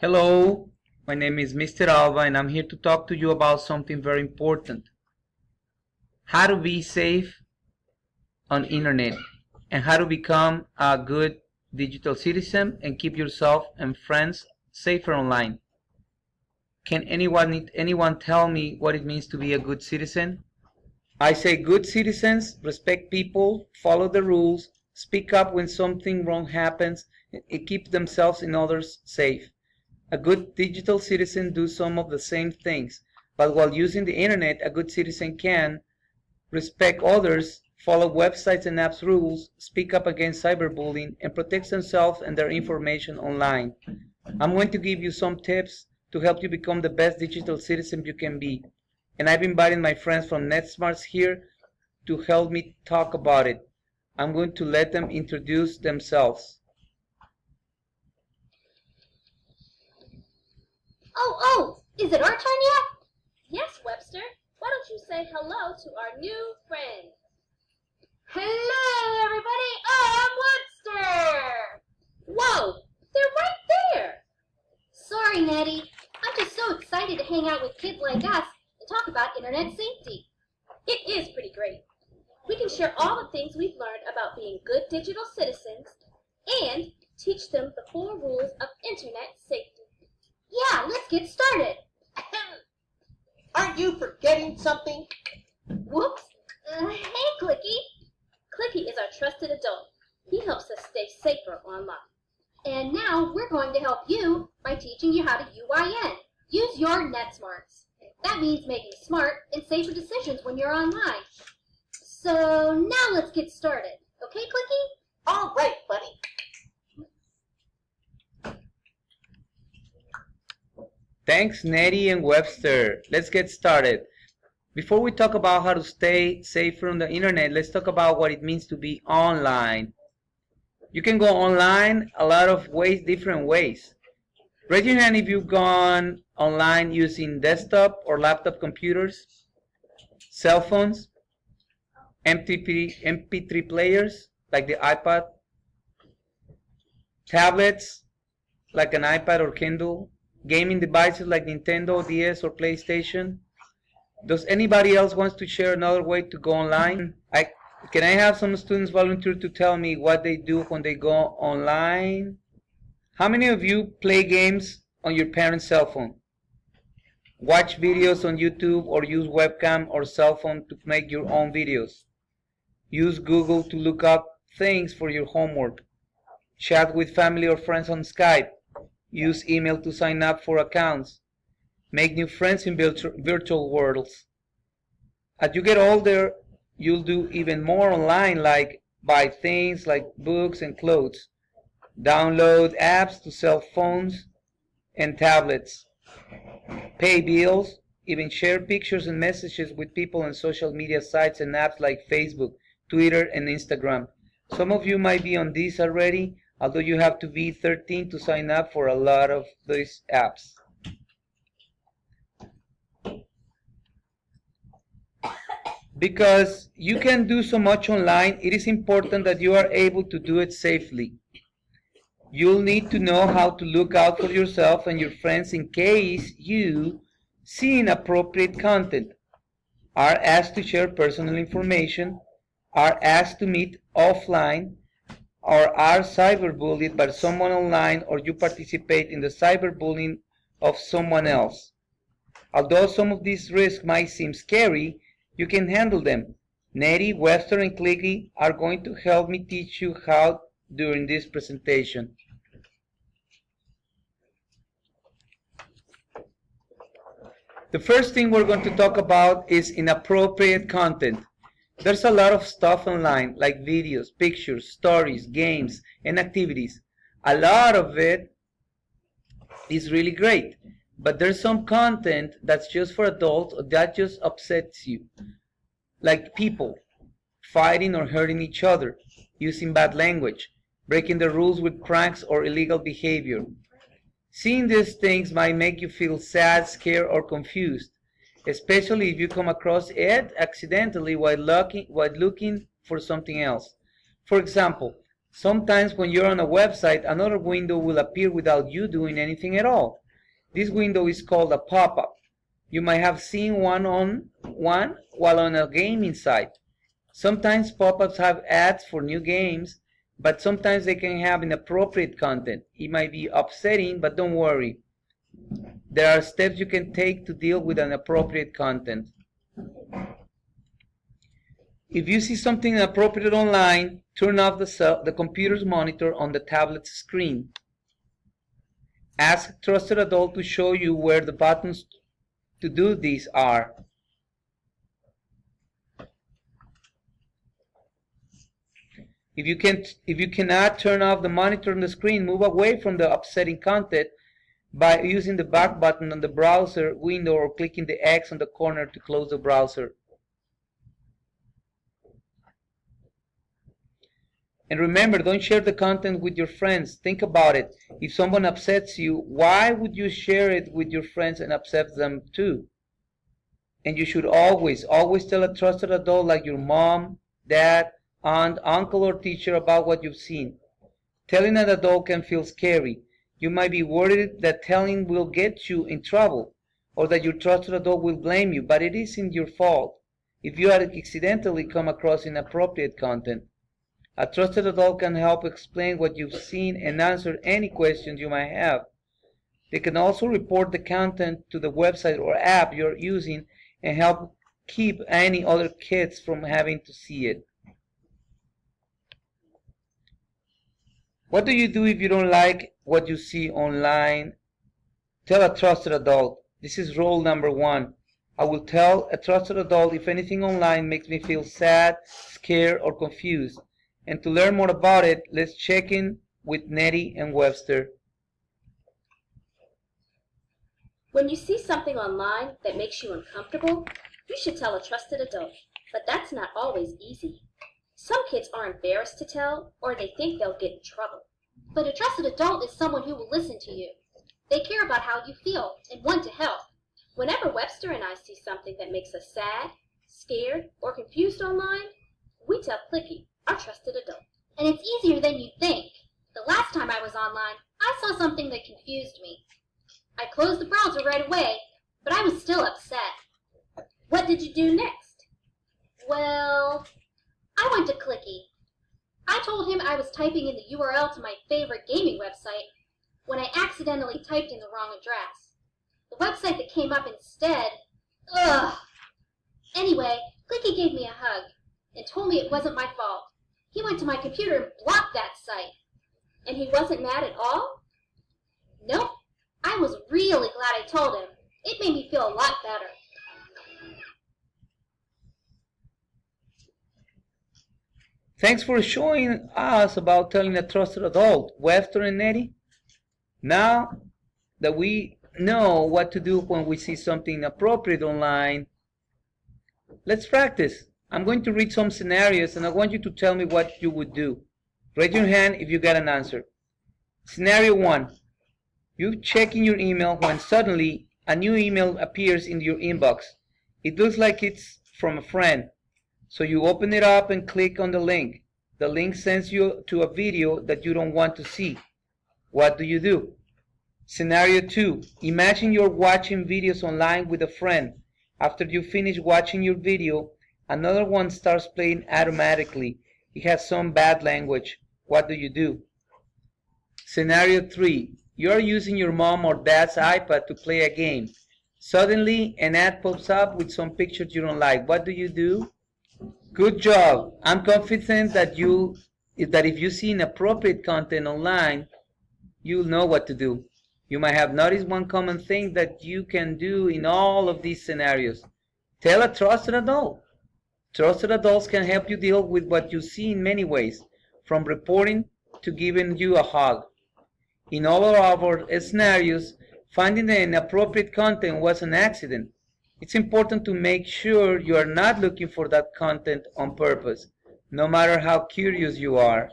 Hello, my name is Mr. Alba and I'm here to talk to you about something very important. How to be safe on internet and how to become a good digital citizen and keep yourself and friends safer online. Can anyone tell me what it means to be a good citizen? I say good citizens respect people, follow the rules, speak up when something wrong happens, and keep themselves and others safe. A good digital citizen does some of the same things, but while using the internet, a good citizen can respect others, follow websites and apps rules, speak up against cyberbullying, and protect themselves and their information online. I'm going to give you some tips to help you become the best digital citizen you can be. And I've invited my friends from netsmarts here to help me talk about it. I'm going to let them introduce themselves. Oh, is it our turn yet? Yes, Webster. Why don't you say hello to our new friend? Hello, everybody. I'm Webster. Whoa, they're right there. Sorry, Nettie. I'm just so excited to hang out with kids like us and talk about internet safety. It is pretty great. We can share all the things we've learned about being good digital citizens and teach them the 4 rules of internet safety. Yeah, let's get started. Aren't you forgetting something? Whoops. Hey, Clicky. Clicky is our trusted adult. He helps us stay safer online. And now we're going to help you by teaching you how to UIN. Use your netsmarts. That means making smart and safer decisions when you're online. So now let's get started. Okay, Clicky? All right, buddy. Thanks, Nettie and Webster. Let's get started. Before we talk about how to stay safer on the internet, let's talk about what it means to be online. You can go online a lot of ways, different ways. Raise your hand if you've gone online using desktop or laptop computers, cell phones, MP3 players like the iPod, tablets like an iPad or Kindle, gaming devices like Nintendo, DS, or PlayStation. Does anybody else want to share another way to go online? Can I have some students volunteer to tell me what they do when they go online? How many of you play games on your parents' cell phone? Watch videos on YouTube or use webcam or cell phone to make your own videos? Use Google to look up things for your homework? Chat with family or friends on Skype? Use email to sign up for accounts? Make new friends in virtual worlds? As you get older, you'll do even more online, like buy things like books and clothes, download apps to cell phones and tablets, pay bills, even share pictures and messages with people on social media sites and apps like Facebook, Twitter, and Instagram. Some of you might be on these already, although you have to be 13 to sign up for a lot of these apps. Because you can do so much online, it is important that you are able to do it safely. You'll need to know how to look out for yourself and your friends in case you see inappropriate content, are asked to share personal information, are asked to meet offline, or are cyberbullied by someone online, or you participate in the cyberbullying of someone else. Although some of these risks might seem scary, you can handle them. Nettie, Webster, and Clicky are going to help me teach you how during this presentation. The first thing we're going to talk about is inappropriate content. There's a lot of stuff online, like videos, pictures, stories, games, and activities. A lot of it is really great, but there's some content that's just for adults or that just upsets you. Like people fighting or hurting each other, using bad language, breaking the rules with pranks or illegal behavior. Seeing these things might make you feel sad, scared, or confused, especially if you come across it accidentally while looking for something else. For example, Sometimes when you're on a website, another window will appear without you doing anything at all. This window is called a pop-up. You might have seen one while on a gaming site. Sometimes pop-ups have ads for new games, but sometimes they can have inappropriate content. It might be upsetting, but don't worry. There are steps you can take to deal with inappropriate content. If you see something inappropriate online, turn off the computer's monitor on the tablet's screen. Ask a trusted adult to show you where the buttons to do this are. If you cannot turn off the monitor on the screen, move away from the upsetting content by using the back button on the browser window or clicking the X on the corner to close the browser. And remember, don't share the content with your friends. Think about it. If someone upsets you, why would you share it with your friends and upset them too? And you should always tell a trusted adult like your mom, dad, aunt, uncle, or teacher about what you've seen. Telling an adult can feel scary. You might be worried that telling will get you in trouble, or that your trusted adult will blame you, but it isn't your fault if you accidentally come across inappropriate content. A trusted adult can help explain what you've seen and answer any questions you might have. They can also report the content to the website or app you're using and help keep any other kids from having to see it. What do you do if you don't like what you see online? Tell a trusted adult. This is rule number 1. I will tell a trusted adult if anything online makes me feel sad, scared, or confused. And to learn more about it, let's check in with Nettie and Webster. When you see something online that makes you uncomfortable, you should tell a trusted adult, but that's not always easy. Some kids are embarrassed to tell, or they think they'll get in trouble. But a trusted adult is someone who will listen to you. They care about how you feel and want to help. Whenever Webster and I see something that makes us sad, scared, or confused online, we tell Clicky, our trusted adult. And it's easier than you think. The last time I was online, I saw something that confused me. I closed the browser right away, but I was still upset. What did you do next? Well, I went to Clicky. I told him I was typing in the URL to my favorite gaming website when I accidentally typed in the wrong address. The website that came up instead, ugh! Anyway, Clicky gave me a hug and told me it wasn't my fault. He went to my computer and blocked that site. And he wasn't mad at all? Nope. I was really glad I told him. It made me feel a lot better. Thanks for showing us about telling a trusted adult, Webster and Nettie. Now that we know what to do when we see something inappropriate online, let's practice. I'm going to read some scenarios and I want you to tell me what you would do. Raise your hand if you got an answer. Scenario 1. You're checking your email when suddenly a new email appears in your inbox. It looks like it's from a friend. So you open it up and click on the link. The link sends you to a video that you don't want to see. What do you do? Scenario 2. Imagine you're watching videos online with a friend. After you finish watching your video, another one starts playing automatically. It has some bad language. What do you do? Scenario 3. You're using your mom or dad's iPad to play a game. Suddenly, an ad pops up with some pictures you don't like. What do you do? Good job. I'm confident that if you see inappropriate content online, you'll know what to do. You might have noticed one common thing that you can do in all of these scenarios. Tell a trusted adult. Trusted adults can help you deal with what you see in many ways, from reporting to giving you a hug. In all of our scenarios, finding the inappropriate content was an accident. It's important to make sure you are not looking for that content on purpose, no matter how curious you are.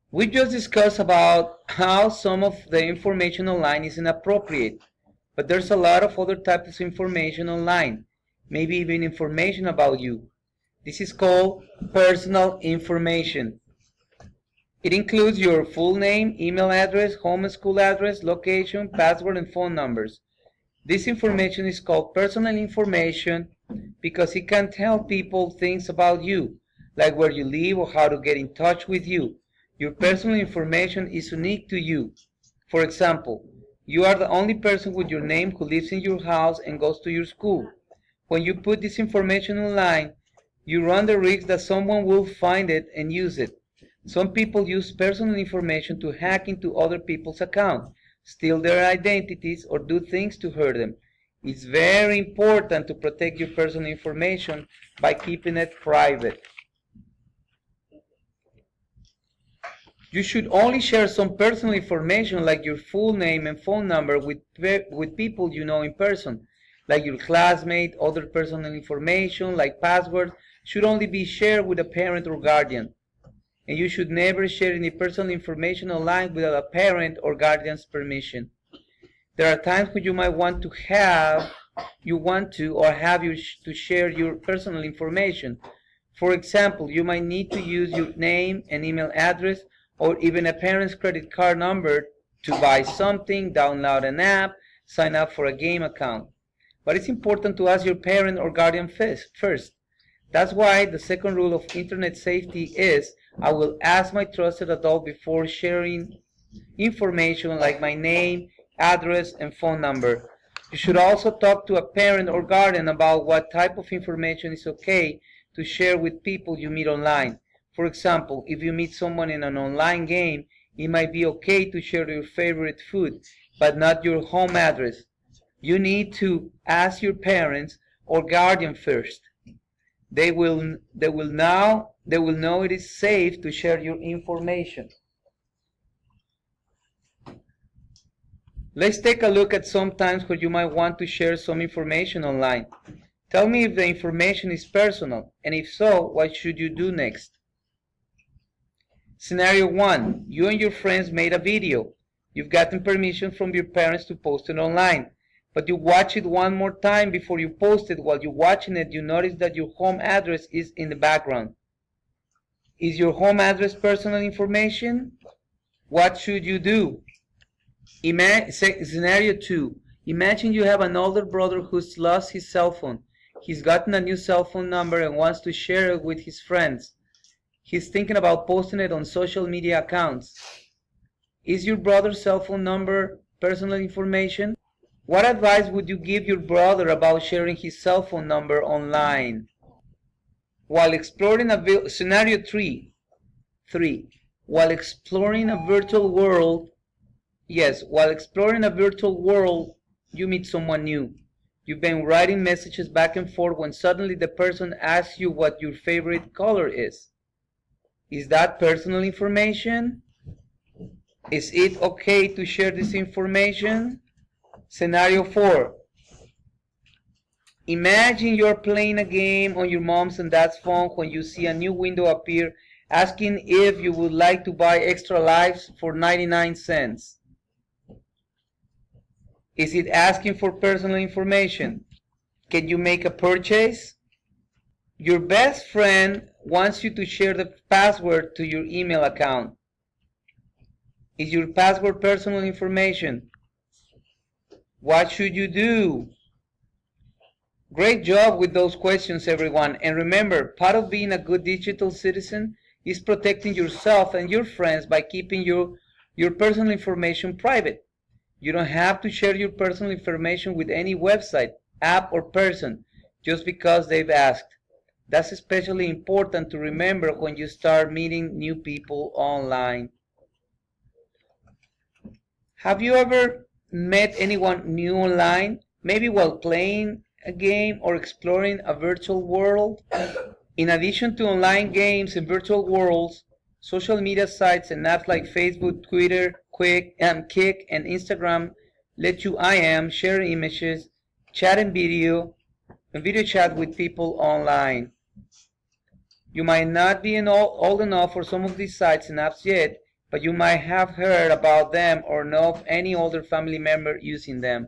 We just discussed about how some of the information online is inappropriate, but there's a lot of other types of information online. maybe even information about you. This is called personal information. It includes your full name, email address, home and school address, location, password, and phone numbers. This information is called personal information because it can tell people things about you, like where you live or how to get in touch with you. Your personal information is unique to you. For example, you are the only person with your name who lives in your house and goes to your school. When you put this information online, you run the risk that someone will find it and use it. Some people use personal information to hack into other people's accounts, steal their identities, or do things to hurt them. It's very important to protect your personal information by keeping it private. You should only share some personal information like your full name and phone number with people you know in person, like your classmate. Other personal information like passwords should only be shared with a parent or guardian. And you should never share any personal information online without a parent or guardian's permission. There are times when you might want to have to share your personal information. For example, you might need to use your name and email address or even a parent's credit card number to buy something, download an app, sign up for a game account. But it's important to ask your parent or guardian first. That's why the second rule of internet safety is, I will ask my trusted adult before sharing information like my name, address, and phone number. You should also talk to a parent or guardian about what type of information is okay to share with people you meet online. For example, if you meet someone in an online game, it might be okay to share your favorite food, but not your home address. You need to ask your parents or guardian first. They will know it is safe to share your information. Let's take a look at some times where you might want to share some information online. Tell me if the information is personal, and if so, what should you do next? Scenario 1. You and your friends made a video. You've gotten permission from your parents to post it online, but you watch it one more time before you post it. While you're watching it, you notice that your home address is in the background. Is your home address personal information? What should you do? Scenario 2. Imagine you have an older brother who's lost his cell phone. He's gotten a new cell phone number and wants to share it with his friends. He's thinking about posting it on social media accounts. Is your brother's cell phone number personal information? What advice would you give your brother about sharing his cell phone number online? While exploring Scenario 3. While exploring a virtual world, you meet someone new. You've been writing messages back and forth when suddenly the person asks you what your favorite color is. Is that personal information? Is it okay to share this information? Scenario 4. Imagine you're playing a game on your mom's and dad's phone when you see a new window appear asking if you would like to buy extra lives for 99 cents. Is it asking for personal information? Can you make a purchase? Your best friend wants you to share the password to your email account. Is your password personal information? What should you do? Great job with those questions, everyone. And remember, part of being a good digital citizen is protecting yourself and your friends by keeping your personal information private. You don't have to share your personal information with any website, app, or person just because they've asked. That's especially important to remember when you start meeting new people online. Have you ever met anyone new online, maybe while playing a game or exploring a virtual world? In addition to online games and virtual worlds, social media sites and apps like Facebook, Twitter, Kik, and Instagram let you IM, share images, chat and video chat with people online. You might not be old enough for some of these sites and apps yet, but you might have heard about them or know of any older family member using them.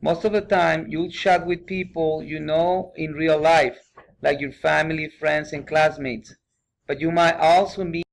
Most of the time, you'll chat with people you know in real life, like your family, friends, and classmates. But you might also meet